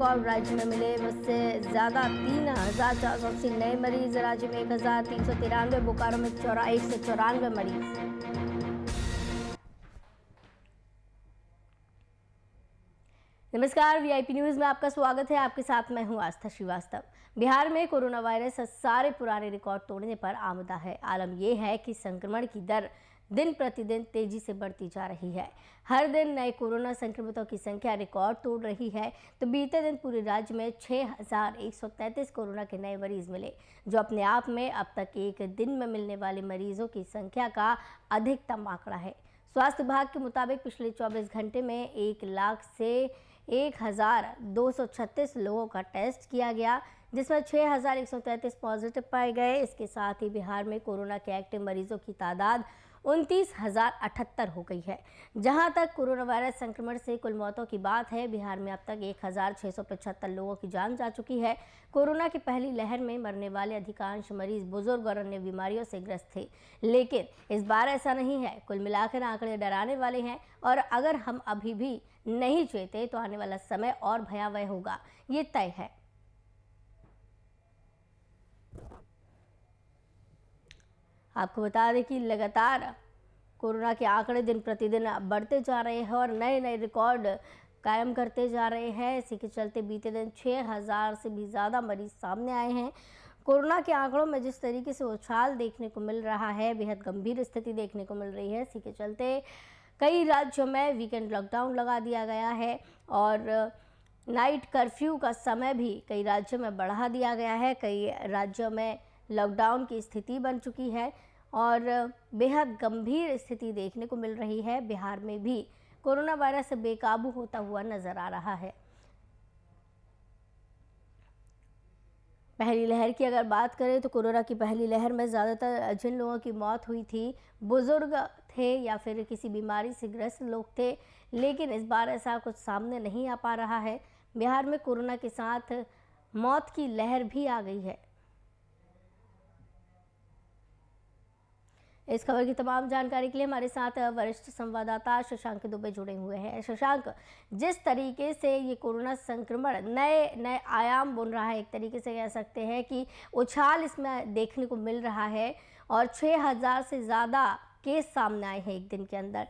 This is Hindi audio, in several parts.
और राज्य में मिले उससे ज्यादा 3,480 नए मरीज। राज्य में 1,393, बोकारो में 194 मरीज। नमस्कार, वीआईपी न्यूज में आपका स्वागत है। आपके साथ मैं हूं आस्था श्रीवास्तव। बिहार में कोरोना वायरस सारे पुराने रिकॉर्ड तोड़ने पर आमदा है। आलम यह है कि संक्रमण की दर दिन प्रतिदिन तेजी से बढ़ती जा रही है। हर दिन नए कोरोना संक्रमितों की संख्या रिकॉर्ड तोड़ रही है। तो बीते दिन पूरे राज्य में 6,133 कोरोना के नए मरीज मिले, जो अपने आप में अब तक एक दिन में मिलने वाले मरीजों की संख्या का अधिकतम आंकड़ा है। स्वास्थ्य विभाग के मुताबिक पिछले 24 घंटे में 1 लाख से 1,236 लोगों का टेस्ट किया गया, जिसमें 6,133 पॉजिटिव पाए गए। इसके साथ ही बिहार में कोरोना के एक्टिव मरीजों की तादाद 29,078 हो गई है। जहां तक कोरोना वायरस संक्रमण से कुल मौतों की बात है, बिहार में अब तक 1,675 लोगों की जान जा चुकी है। कोरोना की पहली लहर में मरने वाले अधिकांश मरीज बुजुर्ग और अन्य बीमारियों से ग्रस्त थे, लेकिन इस बार ऐसा नहीं है। कुल मिलाकर आंकड़े डराने वाले हैं और अगर हम अभी भी नहीं चेते तो आने वाला समय और भयावह होगा, ये तय है। आपको बता दें कि लगातार कोरोना के आंकड़े दिन प्रतिदिन बढ़ते जा रहे हैं और नए नए रिकॉर्ड कायम करते जा रहे हैं। इसी के चलते बीते दिन 6,000 से भी ज़्यादा मरीज सामने आए हैं। कोरोना के आंकड़ों में जिस तरीके से उछाल देखने को मिल रहा है, बेहद गंभीर स्थिति देखने को मिल रही है। इसी के चलते कई राज्यों में वीकेंड लॉकडाउन लगा दिया गया है और नाइट कर्फ्यू का समय भी कई राज्यों में बढ़ा दिया गया है। कई राज्यों में लॉकडाउन की स्थिति बन चुकी है और बेहद गंभीर स्थिति देखने को मिल रही है। बिहार में भी कोरोना वायरस से बेकाबू होता हुआ नजर आ रहा है। पहली लहर की अगर बात करें तो कोरोना की पहली लहर में ज़्यादातर जिन लोगों की मौत हुई थी, बुजुर्ग थे या फिर किसी बीमारी से ग्रस्त लोग थे, लेकिन इस बार ऐसा कुछ सामने नहीं आ पा रहा है। बिहार में कोरोना के साथ मौत की लहर भी आ गई है। इस खबर की तमाम जानकारी के लिए हमारे साथ वरिष्ठ संवाददाता शशांक दुबे जुड़े हुए हैं। शशांक, जिस तरीके से ये कोरोना संक्रमण नए नए आयाम बुन रहा है, एक तरीके से कह सकते हैं कि उछाल इसमें देखने को मिल रहा है और 6,000 से ज़्यादा केस सामने आए हैं एक दिन के अंदर,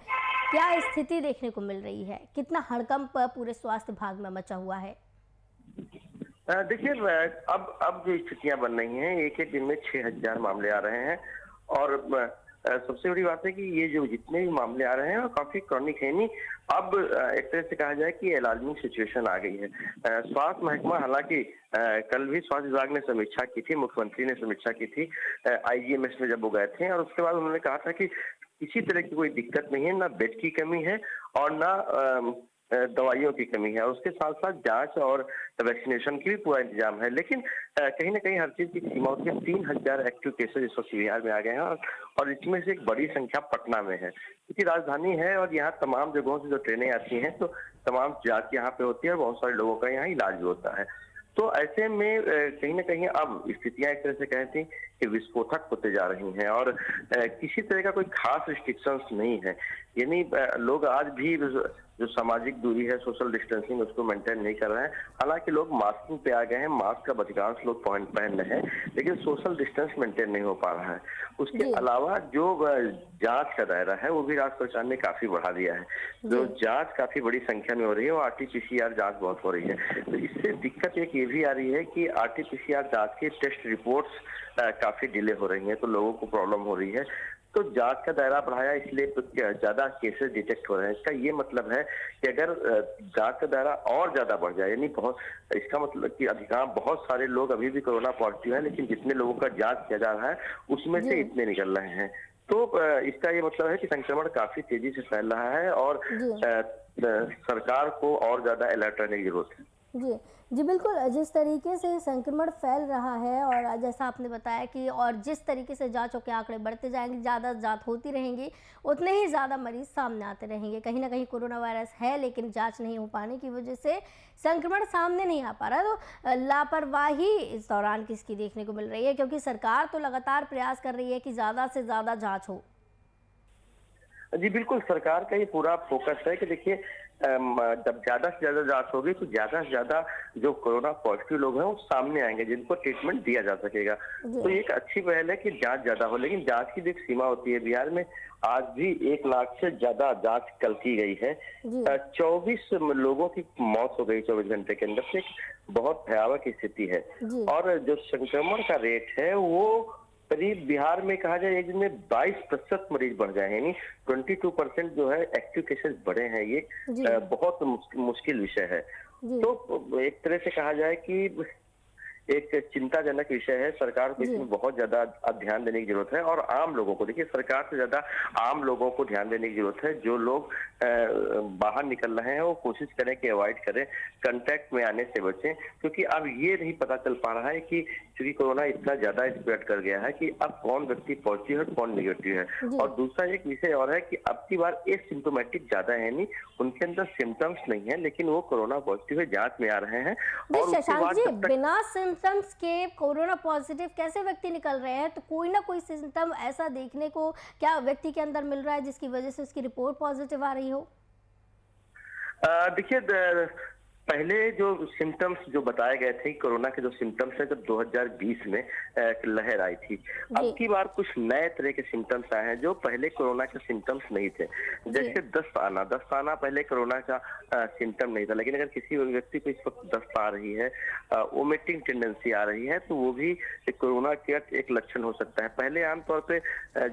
क्या स्थिति देखने को मिल रही है? कितना हड़कंप पूरे स्वास्थ्य विभाग में मचा हुआ है? देखिए, अब जो स्थितियां बन रही हैं, एक एक दिन में 6,000 मामले आ रहे हैं और सबसे बड़ी बात है कि ये जो जितने भी मामले आ रहे हैं काफी क्रॉनिक है। नहीं, अब एक तरह से कहा जाए कि अलार्मिंग सिचुएशन आ गई है। स्वास्थ्य महकमा, हालांकि कल भी स्वास्थ्य विभाग ने समीक्षा की थी, मुख्यमंत्री ने समीक्षा की थी आईजीएमएस में जब वो गए थे, और उसके बाद उन्होंने कहा था कि किसी तरह की कोई दिक्कत नहीं है, ना बेड की कमी है और ना दवाइयों की कमी है, और उसके साथ साथ जांच और वैक्सीनेशन की भी पूरा इंतजाम है। लेकिन कहीं ना कहीं हर चीज की सीमा होती है। 3,000 एक्टिव केसेज इस वक्त बिहार में आ गए हैं और इसमें से एक बड़ी संख्या पटना में है, क्योंकि राजधानी है और यहाँ तमाम जगहों से जो ट्रेनें आती हैं तो तमाम जांच यहाँ पे होती है और बहुत सारे लोगों का यहाँ इलाज भी होता है। तो ऐसे में कहीं ना कहीं अब स्थितियां एक तरह से कहती कि विस्फोटक होते जा रही हैं और किसी तरह का कोई खास रिस्ट्रिक्शंस नहीं है। यानी लोग आज भी जो सामाजिक दूरी है, सोशल डिस्टेंसिंग, उसको मेंटेन नहीं कर रहे हैं। हालांकि लोग मास्किंग पे आ गए हैं, मास्क का अधिकांश लोग पहन रहे हैं, लेकिन सोशल डिस्टेंस मेंटेन नहीं हो पा रहा है। उसके अलावा जो जांच का दायरा है वो भी राज्य सरकार ने काफी बढ़ा दिया है। जो जांच काफी बड़ी संख्या में हो रही है, वो RT-PCR जांच बहुत हो रही है। तो इससे दिक्कत एक ये भी आ रही है कि RT-PCR जांच की टेस्ट रिपोर्ट्स काफी डिले हो रही हैं, तो लोगों को प्रॉब्लम हो रही है। तो जांच का दायरा बढ़ाया, इसलिए तो ज्यादा केसेस डिटेक्ट हो रहे हैं। इसका ये मतलब है कि अगर जांच का दायरा और ज्यादा बढ़ जाए, यानी इसका मतलब कि बहुत सारे लोग अभी भी कोरोना पॉजिटिव हैं, लेकिन जितने लोगों का जांच किया जा रहा है उसमें से इतने निकल रहे हैं, तो इसका ये मतलब है कि संक्रमण काफी तेजी से फैल रहा है और सरकार को और ज्यादा अलर्ट रहने की जरूरत है। जी बिल्कुल। जिस तरीके से संक्रमण फैल रहा है और जैसा आपने बताया कि और जिस तरीके से जांचों के आंकड़े बढ़ते जाएंगे, ज़्यादा जांच होती रहेंगी, उतने ही ज़्यादा मरीज सामने आते रहेंगे। कहीं ना कहीं कोरोना वायरस है, लेकिन जांच नहीं हो पाने की वजह से संक्रमण सामने नहीं आ पा रहा। तो लापरवाही इस दौरान किसकी देखने को मिल रही है, क्योंकि सरकार तो लगातार प्रयास कर रही है कि ज़्यादा से ज़्यादा जाँच हो। जी बिल्कुल, सरकार का ये पूरा फोकस है कि देखिए जब ज्यादा से ज्यादा जांच होगी तो ज्यादा से ज्यादा जो कोरोना पॉजिटिव लोग हैं वो सामने आएंगे जिनको ट्रीटमेंट दिया जा सकेगा। तो ये एक अच्छी पहल है कि जांच ज्यादा हो, लेकिन जांच की भी एक सीमा होती है। बिहार में आज भी 1 लाख से ज्यादा जांच कल की गई है। 24 लोगों की मौत हो गई 24 घंटे के अंदर से, एक बहुत भयावह की स्थिति है। और जो संक्रमण का रेट है वो करीब बिहार में कहा जाए एक दिन में 22% मरीज बढ़ गए हैं, यानी 22% जो है एक्टिव केसेस बढ़े हैं। ये बहुत मुश्किल विषय है। तो एक तरह से कहा जाए कि एक चिंताजनक विषय है। सरकार को इसमें बहुत ज्यादा ध्यान देने की जरूरत है। और आम लोगों को, देखिए सरकार से ज्यादा आम लोगों को ध्यान देने की जरूरत है। जो लोग बाहर निकल रहे हैं वो कोशिश करें कि अवॉइड करें, कांटेक्ट में आने से बचें, क्योंकि अब ये नहीं पता चल पा रहा है कि क्योंकि कोरोना इतना ज्यादा स्प्रेड कर गया है कि अब कौन व्यक्ति पॉजिटिव है कौन निगेटिव है। और दूसरा एक विषय और है कि अब की बार एसिम्प्टोमेटिक ज्यादा है, नहीं उनके अंदर सिम्टम्स नहीं है लेकिन वो कोरोना पॉजिटिव है, जांच में आ रहे हैं। और शशांक जी, बिना सिम्टम्स के कोरोना पॉजिटिव कैसे व्यक्ति निकल रहे हैं? तो कोई ना कोई सिम्टम ऐसा देखने को क्या व्यक्ति के अंदर मिल रहा है जिसकी वजह से उसकी रिपोर्ट पॉजिटिव आ रही हो? देखिए पहले जो सिम्टम्स जो बताए गए थे कोरोना के जो सिम्टम्स है जब 2020 में लहर आई थी, अब की बार कुछ नए तरह के सिम्टम्स आए हैं जो पहले कोरोना के सिम्टम्स नहीं थे। जैसे दस्त आना पहले कोरोना का सिम्टम नहीं था, लेकिन अगर किसी व्यक्ति को इस वक्त दस्त आ रही है, वोमिटिंग टेंडेंसी आ रही है, तो वो भी कोरोना का एक लक्षण हो सकता है। पहले आमतौर पे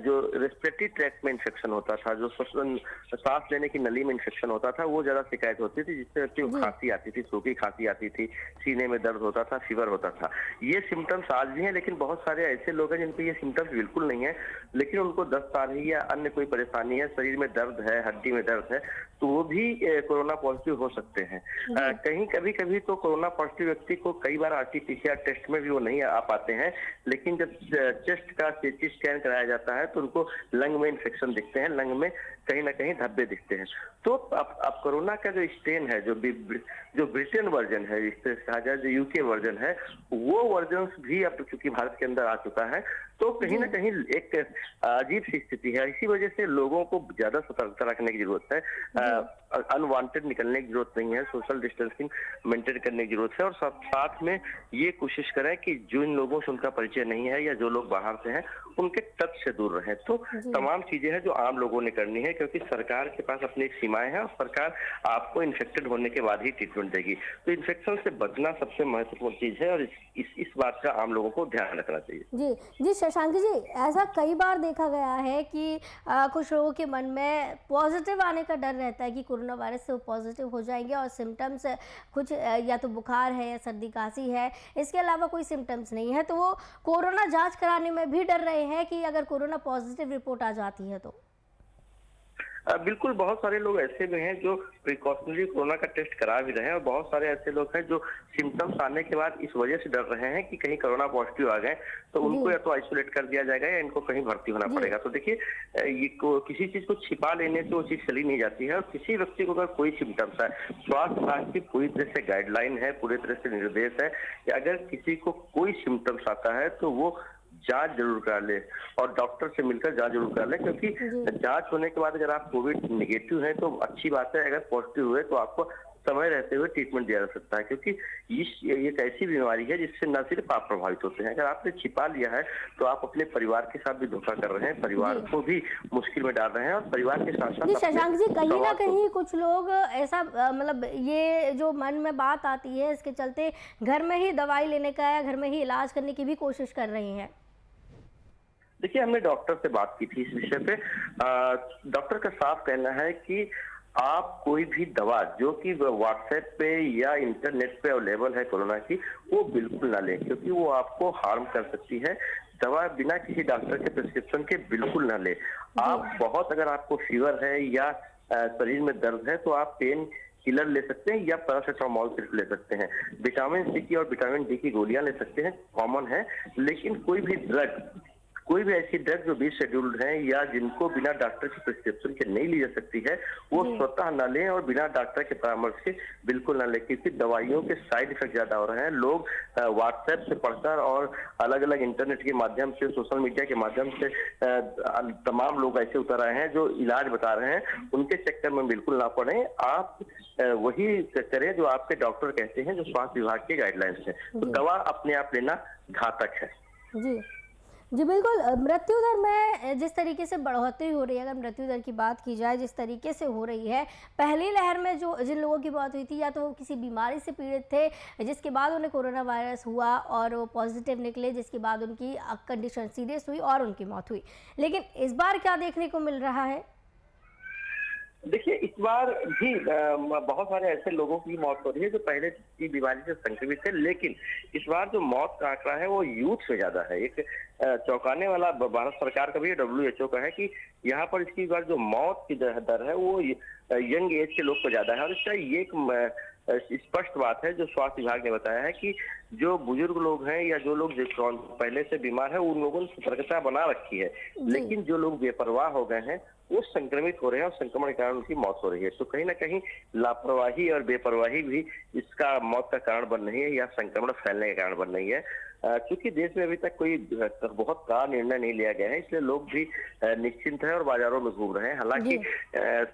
जो रेस्पिरेटरी ट्रैक्ट में इन्फेक्शन होता था, जो सांस लेने की नली में इन्फेक्शन होता था, वो ज्यादा शिकायत होती थी, जिससे व्यक्ति को खांसी आती थी, सूखी खांसी आती थी, सीने में दर्द होता था, फीवर होता था। ये सिम्टम्स आज भी हैं, लेकिन बहुत सारे ऐसे लोग हैं जिनको ये सिम्टम्स बिल्कुल नहीं है, लेकिन उनको दस्त आ रही है या अन्य कोई परेशानी है, शरीर में दर्द है, हड्डी में दर्द है, तो वो भी कोरोना पॉजिटिव हो सकते हैं। कहीं कभी कभी तो कोरोना पॉजिटिव व्यक्ति को कई बार आरटीपीसीआर टेस्ट में भी वो नहीं आ पाते हैं, लेकिन जब चेस्ट का सीटी स्कैन कराया जाता है तो उनको लंग में इन्फेक्शन दिखते हैं, लंग में कहीं ना कहीं धब्बे दिखते हैं। तो अब कोरोना का जो स्ट्रेन है, जो ब्रिटेन वर्जन है, इस तरह से कहा जाए जो यूके वर्जन है, वो वर्जन भी अब चूंकि भारत के अंदर आ चुका है, तो कहीं ना कहीं एक अजीब सी स्थिति है। इसी वजह से लोगों को ज्यादा सतर्कता रखने की जरूरत है, अनवांटेड निकलने की जरूरत नहीं है, सोशल डिस्टेंसिंग मेंटेन करने की जरूरत है। और साथ में ये कोशिश करें कि जिन लोगों से उनका परिचय नहीं है या जो लोग बाहर से हैं उनके टच से दूर रहें। तो तमाम चीजें हैं जो आम लोगों ने करनी है, क्योंकि सरकार के पास अपनी सीमाएं हैं और सरकार आपको इन्फेक्टेड होने के बाद ही ट्रीटमेंट देगी। तो इन्फेक्शन से बचना सबसे महत्वपूर्ण चीज है और इस बात का आम लोगों को ध्यान रखना चाहिए। जी शशांक जी, ऐसा कई बार देखा गया है कि कुछ लोगों के मन में पॉजिटिव आने का डर रहता है कि कोरोना वायरस से वो पॉजिटिव हो जाएंगे और सिम्टम्स कुछ या तो बुखार है या सर्दी खांसी है, इसके अलावा कोई सिम्टम्स नहीं है, तो वो कोरोना जांच कराने में भी डर रहे हैं कि अगर कोरोना पॉजिटिव रिपोर्ट आ जाती है तो। बिल्कुल, बहुत सारे लोग ऐसे भी हैं जो प्रिकॉशनरी कोरोना का टेस्ट करा भी रहे हैं और बहुत सारे ऐसे लोग हैं जो सिम्टम्स आने के बाद इस वजह से डर रहे हैं कि कहीं कोरोना पॉजिटिव आ गए तो उनको या तो आइसोलेट कर दिया जाएगा या इनको कहीं भर्ती होना पड़ेगा। तो देखिए, ये किसी चीज को छिपा लेने से वो चीज चली नहीं जाती है। और किसी व्यक्ति को अगर कोई सिम्टम्स है, स्वास्थ्य विभाग की पूरी तरह से गाइडलाइन है, पूरी तरह से निर्देश है कि अगर किसी को कोई सिम्टम्स आता है तो वो जांच जरूर करा ले और डॉक्टर से मिलकर जांच जरूर करा ले, क्योंकि जांच होने के बाद अगर आप कोविड निगेटिव हैं तो अच्छी बात है, अगर पॉजिटिव हुए तो आपको समय रहते हुए ट्रीटमेंट दिया जा सकता है, क्योंकि ये एक ऐसी बीमारी है जिससे न सिर्फ आप प्रभावित होते हैं, अगर आपने छिपा लिया है तो आप अपने परिवार के साथ भी धोखा कर रहे हैं, परिवार को भी मुश्किल में डाल रहे हैं और परिवार के साथ साथ शशांक जी, कहीं ना कहीं कुछ लोग ऐसा मतलब ये जो मन में बात आती है इसके चलते घर में ही दवाई लेने का या घर में ही इलाज करने की भी कोशिश कर रही हैं। देखिए, हमने डॉक्टर से बात की थी इस विषय पे। डॉक्टर का साफ कहना है कि आप कोई भी दवा जो कि व्हाट्सएप पे या इंटरनेट पे अवेलेबल है कोरोना की, वो बिल्कुल ना लें, क्योंकि वो आपको हार्म कर सकती है। दवा बिना किसी डॉक्टर के प्रिस्क्रिप्शन के बिल्कुल ना लें। आप बहुत अगर आपको फीवर है या शरीर में दर्द है तो आप पेन किलर ले सकते हैं या पैरासिटामोल सिर्फ ले सकते हैं। विटामिन सी की और विटामिन डी की गोलियां ले सकते हैं, कॉमन है, लेकिन कोई भी ड्रग कोई भी ऐसी ड्रग जो बी शेड्यूल्ड है या जिनको बिना डॉक्टर की प्रिस्क्रिप्शन के नहीं ली जा सकती है, वो जी स्वतः न लें और बिना डॉक्टर के परामर्श के बिल्कुल न लें, क्योंकि दवाइयों के साइड इफेक्ट ज्यादा हो रहे हैं। लोग व्हाट्सएप से पढ़कर और अलग अलग इंटरनेट के माध्यम से, सोशल मीडिया के माध्यम से तमाम लोग ऐसे उतर रहे हैं जो इलाज बता रहे हैं, उनके चक्कर में बिल्कुल ना पड़े। आप वही करें जो आपके डॉक्टर कहते हैं, जो स्वास्थ्य विभाग के गाइडलाइंस है। तो जी दवा अपने आप लेना घातक है। जी जी बिल्कुल। मृत्यु दर में जिस तरीके से बढ़ोतरी हो रही है, अगर मृत्यु दर की बात की जाए जिस तरीके से हो रही है, पहली लहर में जो जिन लोगों की मौत हुई थी या तो वो किसी बीमारी से पीड़ित थे जिसके बाद उन्हें कोरोना वायरस हुआ और वो पॉजिटिव निकले, जिसके बाद उनकी कंडीशन सीरियस हुई और उनकी मौत हुई। लेकिन इस बार क्या देखने को मिल रहा है? देखिए, इस बार भी बहुत सारे ऐसे लोगों की मौत हो रही है जो पहले की बीमारी से संक्रमित थे, लेकिन इस बार जो मौत का आंकड़ा है वो यूथ में ज्यादा है। एक चौंकाने वाला भारत सरकार का भी, WHO का है कि यहाँ पर इसकी बार जो मौत की दर है वो यंग एज के लोग को ज्यादा है। और इसका ये एक स्पष्ट बात है जो स्वास्थ्य विभाग ने बताया है कि जो बुजुर्ग लोग हैं या जो लोग पहले से बीमार है, उन लोगों ने सतर्कता बना रखी है, लेकिन जो लोग बेपरवाह हो गए हैं वो संक्रमित हो रहे हैं और संक्रमण के कारण उनकी मौत हो रही है। तो कहीं ना कहीं लापरवाही और बेपरवाही भी इसका मौत का कारण बन रही है या संक्रमण फैलने का कारण बन रही है। क्योंकि देश में अभी तक कोई बहुत कड़ा निर्णय नहीं लिया गया है, इसलिए लोग भी निश्चिंत है और बाजारों में घूम रहे हैं। हालांकि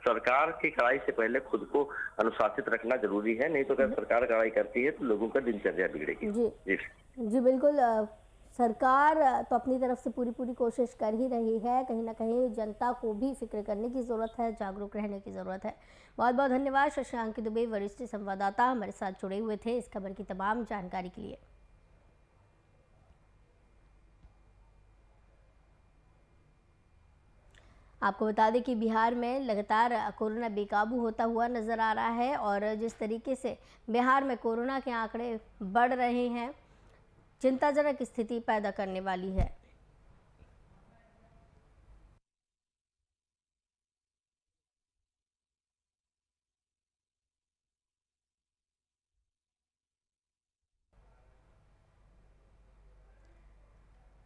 सरकार की कड़ाई से पहले खुद को अनुशासित रखना जरूरी है, नहीं तो अगर सरकार कड़ाई करती है तो लोगों का दिनचर्या बिगड़ेगी। जी बिल्कुल। सरकार तो अपनी तरफ से पूरी कोशिश कर ही रही है, कहीं ना कहीं जनता को भी फिक्र करने की ज़रूरत है, जागरूक रहने की ज़रूरत है। बहुत बहुत धन्यवाद शशांक दुबे, वरिष्ठ संवाददाता, हमारे साथ जुड़े हुए थे इस खबर की तमाम जानकारी के लिए। आपको बता दें कि बिहार में लगातार कोरोना बेकाबू होता हुआ नज़र आ रहा है और जिस तरीके से बिहार में कोरोना के आंकड़े बढ़ रहे हैं, चिंताजनक स्थिति पैदा करने वाली है।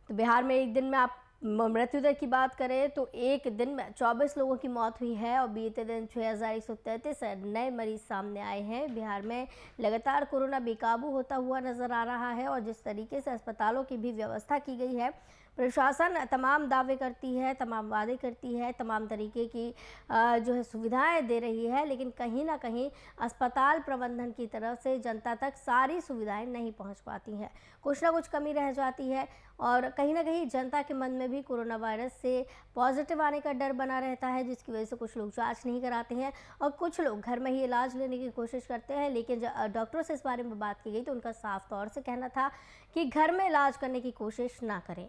तो बिहार में एक दिन में आप मृत्यु दर की बात करें तो एक दिन में 24 लोगों की मौत हुई है और बीते दिन 6133 नए मरीज सामने आए हैं। बिहार में लगातार कोरोना बेकाबू होता हुआ नजर आ रहा है और जिस तरीके से अस्पतालों की भी व्यवस्था की गई है, प्रशासन तमाम दावे करती है, तमाम वादे करती है, तमाम तरीके की जो है सुविधाएं दे रही है, लेकिन कहीं ना कहीं अस्पताल प्रबंधन की तरफ से जनता तक सारी सुविधाएं नहीं पहुंच पाती हैं, कुछ ना कुछ कमी रह जाती है और कहीं ना कहीं जनता के मन में भी कोरोना वायरस से पॉजिटिव आने का डर बना रहता है, जिसकी वजह से कुछ लोग जांच नहीं कराते हैं और कुछ लोग घर में ही इलाज लेने की कोशिश करते हैं। लेकिन जब डॉक्टरों से इस बारे में बात की गई तो उनका साफ तौर से कहना था कि घर में इलाज करने की कोशिश ना करें।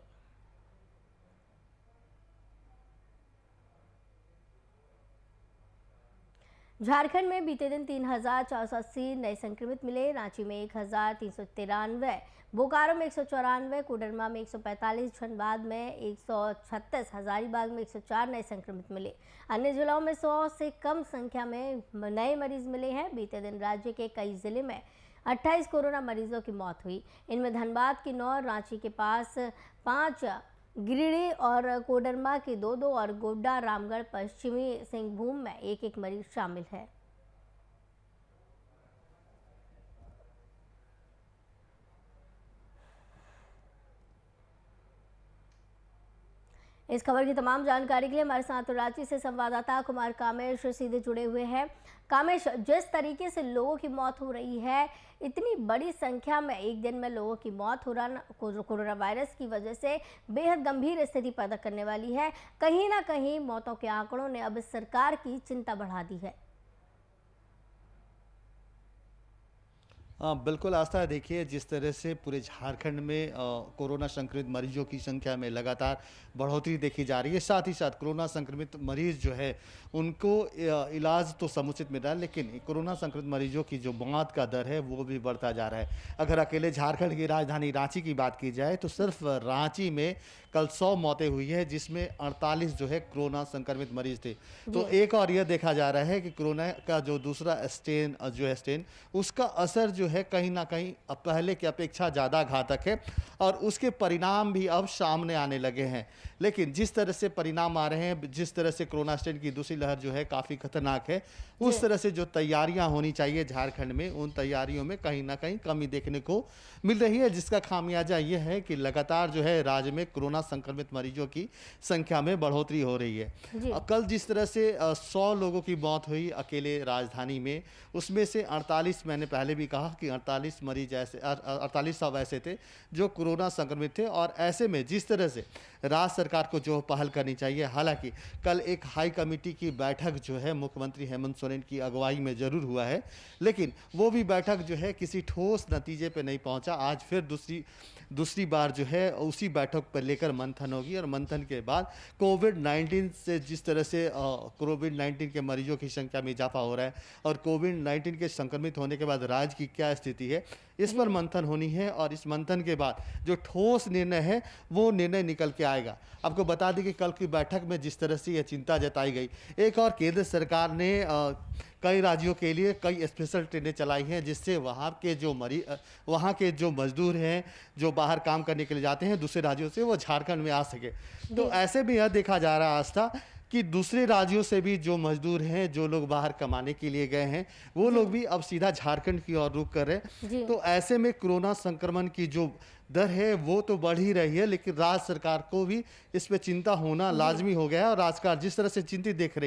झारखंड में बीते दिन 3480 नए संक्रमित मिले। रांची में 1393, बोकारो में 194, कोडरमा में 145, धनबाद में 136, हजारीबाग में 104 नए संक्रमित मिले। अन्य जिलों में 100 से कम संख्या में नए मरीज मिले हैं। बीते दिन राज्य के कई जिले में 28 कोरोना मरीजों की मौत हुई। इनमें धनबाद की 9, रांची के पास 5, गिरिडीह और कोडरमा के 2 और गोड्डा, रामगढ़, पश्चिमी सिंहभूम में 1 मरीज शामिल है। इस खबर की तमाम जानकारी के लिए हमारे साथ रांची से संवाददाता कुमार कामेश सीधे जुड़े हुए हैं। कामेश, जिस तरीके से लोगों की मौत हो रही है, इतनी बड़ी संख्या में एक दिन में लोगों की मौत हो रहा कोरोना वायरस की वजह से बेहद गंभीर स्थिति पैदा करने वाली है। कहीं ना कहीं मौतों के आंकड़ों ने अब सरकार की चिंता बढ़ा दी है। हाँ बिल्कुल आस्था, देखिए जिस तरह से पूरे झारखंड में कोरोना संक्रमित मरीजों की संख्या में लगातार बढ़ोतरी देखी जा रही है, साथ ही साथ कोरोना संक्रमित मरीज जो है उनको इलाज तो समुचित मिल रहा है, लेकिन कोरोना संक्रमित मरीजों की जो मौत का दर है वो भी बढ़ता जा रहा है। अगर अकेले झारखंड की राजधानी रांची की बात की जाए तो सिर्फ रांची में कल 100 मौतें हुई है, जिसमें 48 जो है कोरोना संक्रमित मरीज थे। तो एक और यह देखा जा रहा है कि कोरोना का जो दूसरा स्ट्रेन जो है उसका असर जो है कहीं ना कहीं अब पहले की अपेक्षा ज़्यादा घातक है और उसके परिणाम भी अब सामने आने लगे हैं। लेकिन जिस तरह से परिणाम आ रहे हैं, जिस तरह से कोरोना स्ट्रेन की दूसरी लहर जो है काफ़ी खतरनाक है, उस तरह से जो तैयारियां होनी चाहिए झारखंड में, उन तैयारियों में कहीं ना कहीं कमी देखने को मिल रही है, जिसका खामियाजा ये है कि लगातार जो है राज्य में कोरोना संक्रमित मरीजों की संख्या में बढ़ोतरी हो रही है। कल जिस तरह से 100 लोगों की मौत हुई अकेले राजधानी में, उसमें से 48, मैंने पहले भी कहा कि 48 मरीज ऐसे 48 सब ऐसे थे जो कोरोना संक्रमित थे। और ऐसे में जिस तरह से राज्य सरकार को जो पहल करनी चाहिए, हालांकि कल एक हाई कमेटी की बैठक जो है मुख्यमंत्री हेमंत सोरेन की अगुवाई में जरूर हुआ है, लेकिन वो भी बैठक जो है किसी ठोस नतीजे पे नहीं पहुंचा। आज फिर दूसरी बार जो है उसी बैठक पर लेकर मंथन होगी और मंथन के बाद कोविड-19 से जिस तरह से कोविड-19 के मरीजों की संख्या में इजाफा हो रहा है और कोविड-19 के संक्रमित होने के बाद राज्य की क्या स्थिति है, इस पर मंथन होनी है। और इस मंथन के बाद जो ठोस निर्णय है वो निर्णय निकल के आएगा। आपको बता दें कि कल की बैठक में जिस तरह से यह चिंता जताई गई, एक और केंद्र सरकार ने कई राज्यों के लिए कई स्पेशल ट्रेनें चलाई हैं, जिससे वहाँ के जो मजदूर हैं जो बाहर काम करने के लिए जाते हैं दूसरे राज्यों से, वो झारखंड में आ सके। तो ऐसे भी यह देखा जा रहा है आस्था कि दूसरे राज्यों से भी जो मजदूर हैं, जो लोग बाहर कमाने के लिए गए हैं, वो लोग भी अब सीधा झारखंड की ओर रुख कर रहे हैं। तो ऐसे में कोरोना संक्रमण की जो दर है वो तो बढ़ ही रही है, लेकिन राज्य सरकार को भी इस पे चिंता होना लाजमी हो गया है। और राज्य सरकार जिस तरह से चिंतित दिख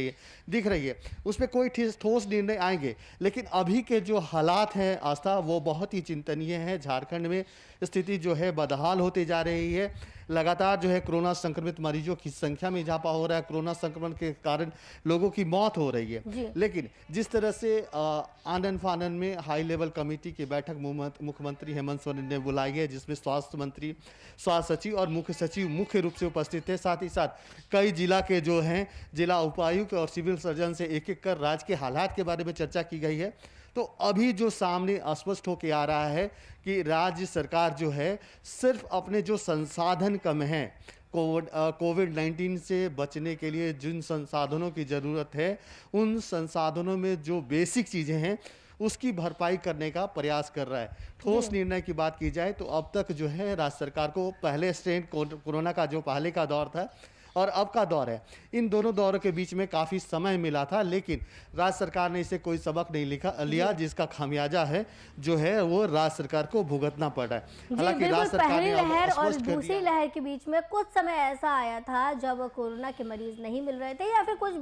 रही है उस पर कोई ठोस निर्णय आएंगे, लेकिन अभी के जो हालात हैं आस्था, वो बहुत ही चिंतनीय है। झारखंड में स्थिति जो है बदहाल होती जा रही है। लगातार जो है कोरोना संक्रमित मरीजों की संख्या में इजाफा हो रहा है, कोरोना संक्रमण के कारण लोगों की मौत हो रही है। लेकिन जिस तरह से आनन फानन में हाई लेवल कमेटी की बैठक मुख्यमंत्री हेमंत सोरेन ने बुलाई है, जिसमें स्वास्थ्य मंत्री, स्वास्थ्य सचिव और मुख्य सचिव मुख्य रूप से उपस्थित थे। साथ ही साथ कई जिला के जो हैं जिला उपायुक्त और सिविल सर्जन से एक एक कर राज्य के हालात के बारे में चर्चा की गई है। तो अभी जो सामने स्पष्ट होकर आ रहा है कि राज्य सरकार जो है सिर्फ अपने जो संसाधन कम हैं, कोविड-19 से बचने के लिए जिन संसाधनों की ज़रूरत है, उन संसाधनों में जो बेसिक चीज़ें हैं उसकी भरपाई करने का प्रयास कर रहा है। ठोस निर्णय की बात की जाए तो अब तक जो है राज्य सरकार को पहले स्ट्रेन कोरोना का जो पहले का दौर था और अब का दौर है, इन दोनों दौरों के बीच में काफ़ी समय मिला था, लेकिन राज्य सरकार ने इसे कोई सबक नहीं लिया, जिसका खामियाजा है जो है वो राज्य सरकार को भुगतना पड़ रहा है। हालांकि राज्य सरकार पहली ने लहर और दूसरी लहर के बीच में कुछ समय ऐसा आया था जब कोरोना के मरीज नहीं मिल रहे थे या फिर कुछ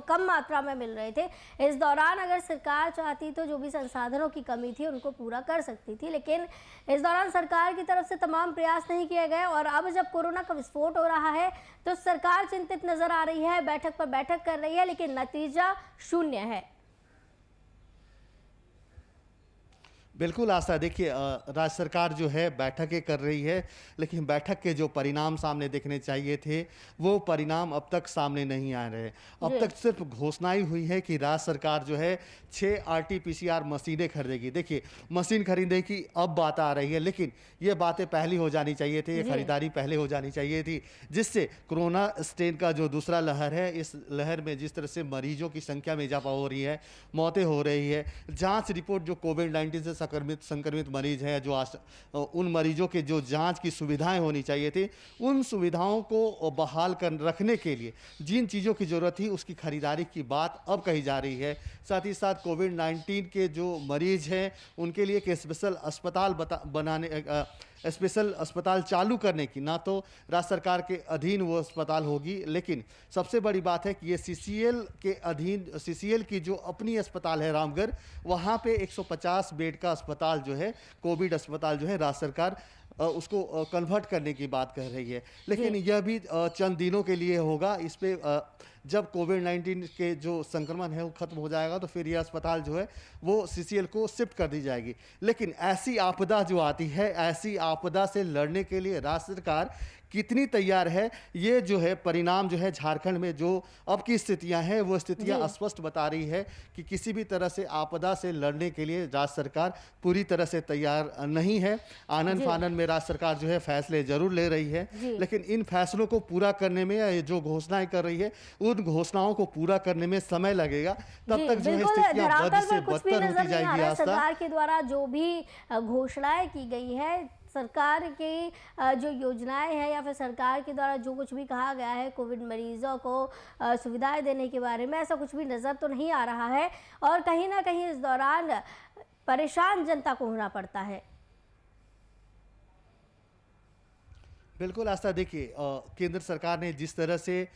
कम मात्रा में मिल रहे थे। इस दौरान अगर सरकार चाहती तो जो भी संसाधनों की कमी थी उनको पूरा कर सकती थी, लेकिन इस दौरान सरकार की तरफ से तमाम प्रयास नहीं किए गए। और अब जब कोरोना का विस्फोट हो रहा है तो सरकार चिंतित नजर आ रही है, बैठक पर बैठक कर रही है, लेकिन नतीजा शून्य है। बिल्कुल आशा, देखिए राज्य सरकार जो है बैठकें कर रही है, लेकिन बैठक के जो परिणाम सामने देखने चाहिए थे वो परिणाम अब तक सामने नहीं आ रहे। अब तक सिर्फ घोषणाएं हुई है कि राज्य सरकार जो है 6 RT-PCR मशीनें खरीदेगी। देखिए मशीन खरीदने की अब बात आ रही है, लेकिन ये बातें पहले हो जानी चाहिए थी, ये खरीदारी पहले हो जानी चाहिए थी, जिससे कोरोना स्ट्रेन का जो दूसरा लहर है, इस लहर में जिस तरह से मरीजों की संख्या में इजाफा हो रही है, मौतें हो रही है, जाँच रिपोर्ट जो कोविड-19 से संक्रमित मरीज हैं, जो उन मरीजों के जो जांच की सुविधाएं होनी चाहिए थी, उन सुविधाओं को बहाल कर रखने के लिए जिन चीज़ों की ज़रूरत थी उसकी खरीदारी की बात अब कही जा रही है। साथ ही साथ कोविड-19 के जो मरीज हैं उनके लिए एक स्पेशल अस्पताल चालू करने की, ना तो राज्य सरकार के अधीन वो अस्पताल होगी, लेकिन सबसे बड़ी बात है कि ये CCL के अधीन, CCL की जो अपनी अस्पताल है रामगढ़, वहाँ पे 150 बेड का अस्पताल जो है, कोविड अस्पताल जो है, राज्य सरकार उसको कन्वर्ट करने की बात कर रही है। लेकिन यह भी चंद दिनों के लिए होगा। इस पे जब कोविड-19 के जो संक्रमण है वो खत्म हो जाएगा तो फिर यह अस्पताल जो है वो CCL को शिफ्ट कर दी जाएगी। लेकिन ऐसी आपदा जो आती है, ऐसी आपदा से लड़ने के लिए राज्य सरकार कितनी तैयार है, ये जो है परिणाम जो है झारखंड में जो अब की स्थितियां हैं वो स्थितियां जी। स्पष्ट बता रही है कि किसी भी तरह से आपदा से लड़ने के लिए राज्य सरकार पूरी तरह से तैयार नहीं है। आनन जी। फानन में राज्य सरकार जो है फैसले जरूर ले रही है, जी। लेकिन इन फैसलों को पूरा करने में या ये जो घोषणाएं कर रही है उन घोषणाओं को पूरा करने में समय लगेगा। तब जी, तक जो है बिल्कुल स्थितियां बद धरातल से पर कुछ भी बदतर नजर होती नहीं आ जाएगी। रहा है। आस्था, सरकार के द्वारा जो भी घोषणाएं की गई है, सरकार की जो योजनाएं हैं या फिर सरकार के द्वारा जो कुछ भी कहा गया है कोविड मरीजों को सुविधाएं देने के बारे में, ऐसा कुछ भी नजर तो नहीं आ रहा है और कहीं ना कहीं इस दौरान परेशान जनता को होना पड़ता है। बिल्कुल आस्था, देखिए केंद्र सरकार ने जिस तरह से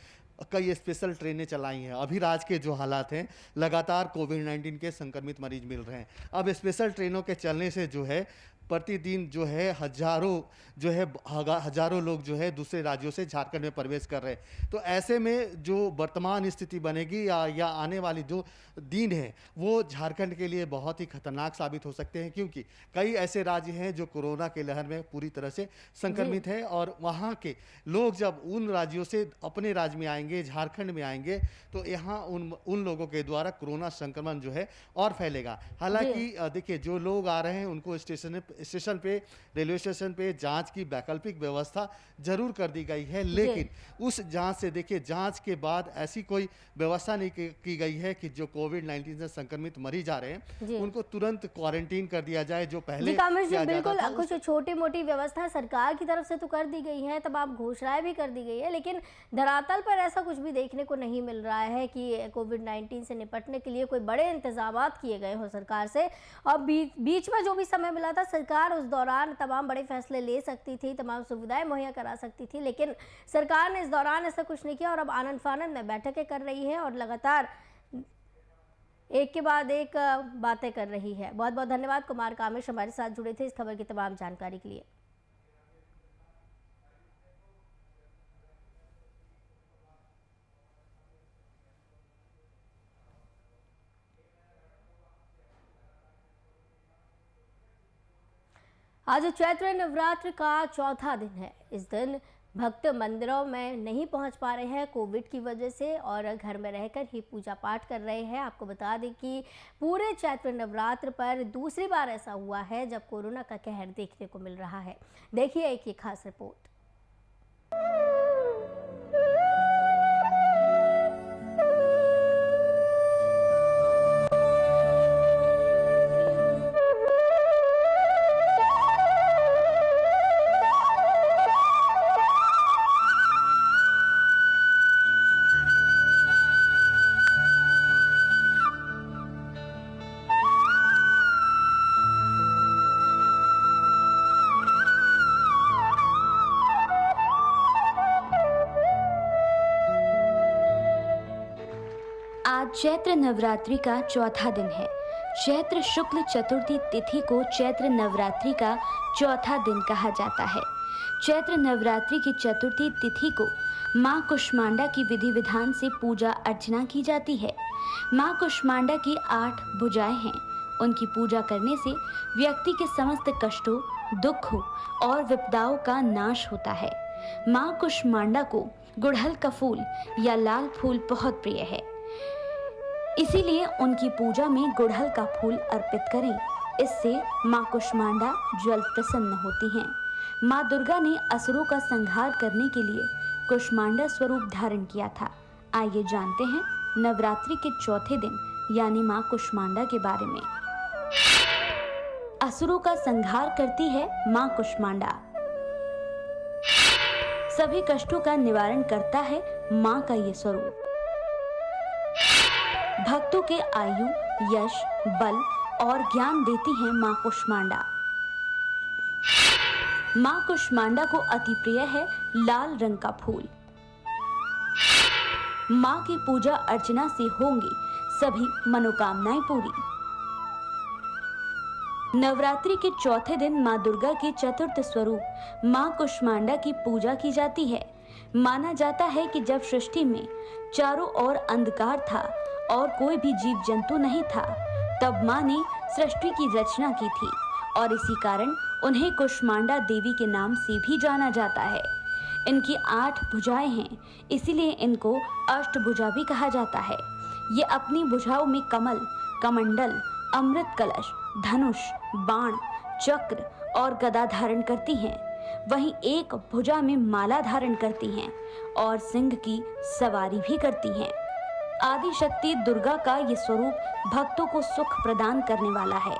कई स्पेशल ट्रेनें चलाई हैं, अभी राज्य के जो हालात हैं लगातार कोविड-19 के संक्रमित मरीज मिल रहे हैं। अब स्पेशल ट्रेनों के चलने से जो है प्रतिदिन जो है हजारों लोग जो है दूसरे राज्यों से झारखंड में प्रवेश कर रहे हैं। तो ऐसे में जो वर्तमान स्थिति बनेगी या आने वाली जो दिन है वो झारखंड के लिए बहुत ही खतरनाक साबित हो सकते हैं, क्योंकि कई ऐसे राज्य हैं जो कोरोना के लहर में पूरी तरह से संक्रमित हैं और वहाँ के लोग जब उन राज्यों से अपने राज्य में आएंगे, झारखंड में आएंगे, तो यहाँ उन लोगों के द्वारा कोरोना संक्रमण जो है और फैलेगा। हालांकि देखिए जो लोग आ रहे हैं उनको स्टेशन पे, रेलवे स्टेशन पे जांच की वैकल्पिक व्यवस्था जरूर कर दी गई है, लेकिन उस जांच से देखिए जांच के बाद ऐसी कोई व्यवस्था नहीं की गई है कि जो कोविड-19 से संक्रमित मरीज आ रहे हैं उनको तुरंत क्वारंटीन कर दिया जाए जो पहले कामेश जी, किया जाता बिल्कुल था। कुछ छोटी मोटी व्यवस्था सरकार की तरफ से तो कर दी गई है, तमाम घोषणाएं भी कर दी गई है, लेकिन धरातल पर ऐसा कुछ भी देखने को नहीं मिल रहा है कि कोविड-19 से निपटने के लिए कोई बड़े इंतजाम किए गए हो सरकार से। और बीच में जो भी समय मिला था सरकार उस दौरान तमाम बड़े फैसले ले सकती थी, तमाम सुविधाएं मुहैया करा सकती थी, लेकिन सरकार ने इस दौरान ऐसा कुछ नहीं किया और अब आनन फानन में बैठकें कर रही है और लगातार एक के बाद एक बातें कर रही है। बहुत बहुत धन्यवाद कुमार कामेश हमारे साथ जुड़े थे इस खबर की तमाम जानकारी के लिए। आज चैत्र नवरात्र का चौथा दिन है। इस दिन भक्त मंदिरों में नहीं पहुंच पा रहे हैं कोविड की वजह से और घर में रहकर ही पूजा पाठ कर रहे हैं। आपको बता दें कि पूरे चैत्र नवरात्र पर दूसरी बार ऐसा हुआ है जब कोरोना का कहर देखने को मिल रहा है। देखिए एक ये खास रिपोर्ट। आज चैत्र नवरात्रि का चौथा दिन है। चैत्र शुक्ल चतुर्थी तिथि को चैत्र नवरात्रि का चौथा दिन कहा जाता है। चैत्र नवरात्रि की चतुर्थी तिथि को मां कुष्मांडा की विधि विधान से पूजा अर्चना की जाती है। मां कुष्मांडा की 8 भुजाएं हैं। उनकी पूजा करने से व्यक्ति के समस्त कष्टों, दुखों और विपदाओं का नाश होता है। मां कुष्मांडा को गुड़हल का फूल या लाल फूल बहुत प्रिय है, इसीलिए उनकी पूजा में गुड़हल का फूल अर्पित करें। इससे मां कुष्मांडा जल्द प्रसन्न होती हैं। मां दुर्गा ने असुरों का संहार करने के लिए कुष्मांडा स्वरूप धारण किया था। आइए जानते हैं नवरात्रि के चौथे दिन यानी मां कुष्मांडा के बारे में। असुरों का संहार करती है मां कुष्मांडा। सभी कष्टों का निवारण करता है मां का ये स्वरूप। भक्तों के आयु, यश, बल और ज्ञान देती है मां कुष्मांडा। मां कुष्मांडा को अति प्रिय है लाल रंग का फूल। मां की पूजा अर्चना से होंगी सभी मनोकामनाएं पूरी। नवरात्रि के चौथे दिन मां दुर्गा के चतुर्थ स्वरूप मां कुष्मांडा की पूजा की जाती है। माना जाता है कि जब सृष्टि में चारों ओर अंधकार था और कोई भी जीव जंतु नहीं था, तब मां ने सृष्टि की रचना की थी और इसी कारण उन्हें कुष्मांडा देवी के नाम से भी जाना जाता है। इनकी 8 भुजाएं हैं, इसीलिए इनको अष्टभुजा भी कहा जाता है। ये अपनी भुजाओं में कमल, कमंडल, अमृत कलश, धनुष, बाण, चक्र और गदा धारण करती हैं। वहीं एक भुजा में माला धारण करती हैं और सिंह की सवारी भी करती हैं। आदि शक्ति दुर्गा का ये स्वरूप भक्तों को सुख प्रदान करने वाला है।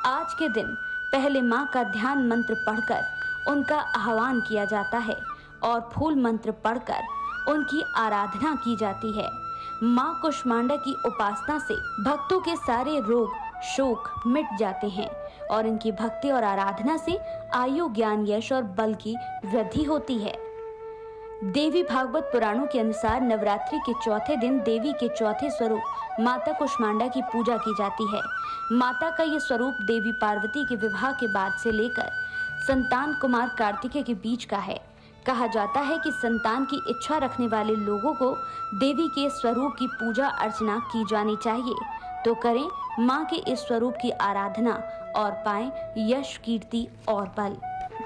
आज के दिन पहले मां का ध्यान मंत्र पढ़कर उनका आह्वान किया जाता है और फूल मंत्र पढ़कर उनकी आराधना की जाती है। मां कुष्मांडा की उपासना से भक्तों के सारे रोग शोक मिट जाते हैं और इनकी भक्ति और आराधना से आयु, ज्ञान, यश और बल की वृद्धि होती है। देवी भागवत पुराणों के अनुसार नवरात्रि के चौथे दिन देवी के चौथे स्वरूप माता कुष्मांडा की पूजा की जाती है। माता का ये स्वरूप देवी पार्वती के विवाह के बाद से लेकर संतान कुमार कार्तिकेय के बीच का है। कहा जाता है कि संतान की इच्छा रखने वाले लोगों को देवी के स्वरूप की पूजा अर्चना की जानी चाहिए, तो करें मां के इस स्वरूप की आराधना और पाएं यश, कीर्ति और बल।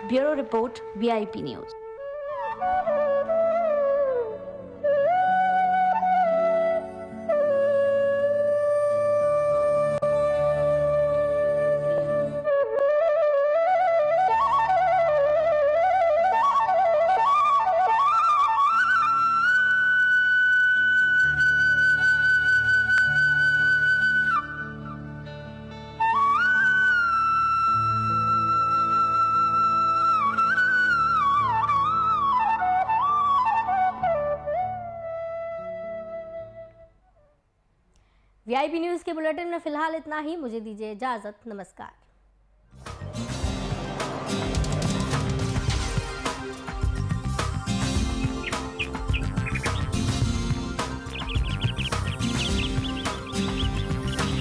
Bureau report, VIP news. VIP news के बुलेटिन में फिलहाल इतना ही। मुझे दीजिए इजाज़त। नमस्कार।